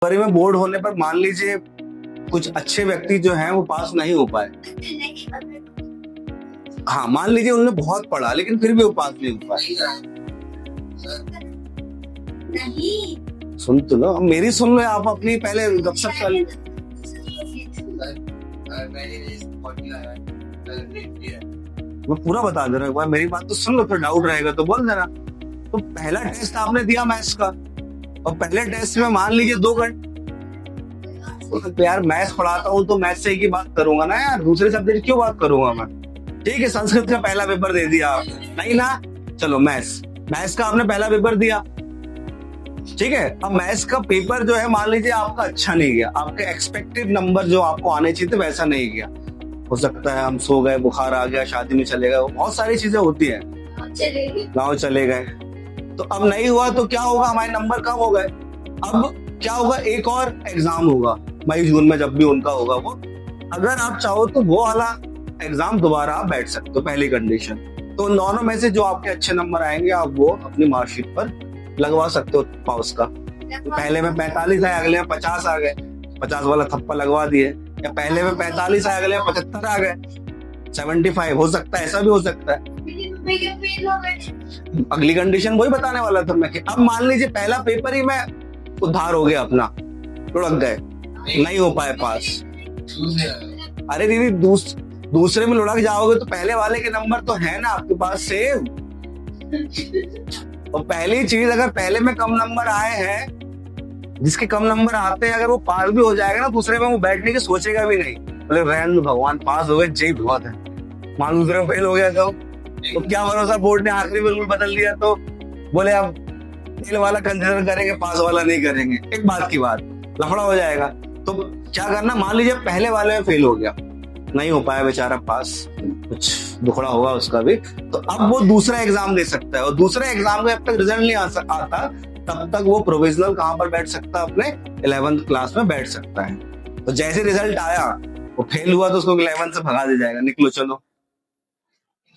फरवरी में बोर्ड होने पर मान लीजिए कुछ अच्छे व्यक्ति जो हैं वो पास नहीं हो पाए। हाँ, मान लीजिए उन्होंने बहुत पढ़ा लेकिन फिर भी वो पास नहीं हो पाए। सुन तो लो, मेरी सुन लो, आप अपनी पहले गपशप कर लो। मैं पूरा बता दे रहा हूँ, एक बार मेरी बात तो सुन लो, फिर डाउट रहेगा तो बोल देना। तो पहला टेस्ट आपने दिया मैथ्स का, और पहले टेस्ट में मान लीजिए 2 घंटे, तो यार मैथ्स पढ़ाता हूँ तो मैथ्स से ही की बात करूंगा ना यार, दूसरे सब्जेक्ट क्यों बात करूंगा मैं। ठीक है, संस्कृत का पहला पेपर दे दिया नहीं ना, चलो मैथ्स का आपने पहला पेपर दिया, ठीक है। अब मैथ्स का पेपर जो है मान लीजिए आपका अच्छा नहीं गया, आपके एक्सपेक्टेड नंबर जो आपको आने चाहिए थे वैसा नहीं गया। हो सकता है हम सो गए, बुखार आ गया, शादी में चले गए, बहुत सारी चीजें होती है, गाँव चले गए, तो अब नहीं हुआ तो क्या होगा, हमारे नंबर कम हो गए। अब क्या होगा, एक और एग्जाम होगा मई जून में, जब भी उनका होगा वो, अगर आप चाहो तो वो वाला एग्जाम दोबारा आप बैठ सकते हो, पहली कंडीशन। तो दोनों में से जो आपके अच्छे नंबर आएंगे आप वो अपनी मार्कशीट पर लगवा सकते हो पास का। तो पहले में 45 आए, अगले में 50 आ गए, 50 वाला थप्पा लगवा दिए, या पहले में 45 आए, अगले में 75 आ गए, 75 हो सकता है, ऐसा भी हो सकता है। अगली कंडीशन वही बताने वाला था मैं कि अब मान लीजिए पहला पेपर ही मैं उद्धार हो गया अपना, लुढ़क गए, नहीं हो पाए पास। अरे दीदी, दूसरे में लुढ़क जाओगे तो पहले वाले के नंबर तो है ना आपके पास सेव। और पहली चीज, अगर पहले में कम नंबर आए हैं, जिसके कम नंबर आते हैं, अगर वो पास भी हो जाएगा ना दूसरे में, वो बैठने की सोचेगा भी नहीं, बोले रहने दो भगवान, पास हो गए जय बहुत है। मान दूसरे में फेल हो गया तो क्या भरोसा, बोर्ड ने आखिरी में रूल बदल दिया तो बोले अब फेल वाला कंसिडर करेंगे, पास वाला नहीं करेंगे, एक बात की बात, लफड़ा हो जाएगा। तो क्या करना, मान लीजिए पहले वाले में फेल हो गया, नहीं हो पाया बेचारा पास, कुछ दुखड़ा होगा उसका भी, तो अब वो दूसरा एग्जाम दे सकता है, और दूसरे एग्जाम में जब तक रिजल्ट नहीं आता तब तक वो प्रोविजनल कहाँ पर बैठ सकता है, अपने 11th क्लास में बैठ सकता है। तो जैसे रिजल्ट आया, वो फेल हुआ तो उसको 11th से भगा दिया जाएगा, निकलो चलो,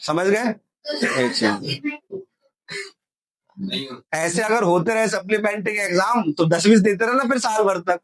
समझ गए। ऐसे अगर होते रहे सप्लीमेंट्री एग्जाम तो 10-20 देते रहे ना फिर साल भर तक,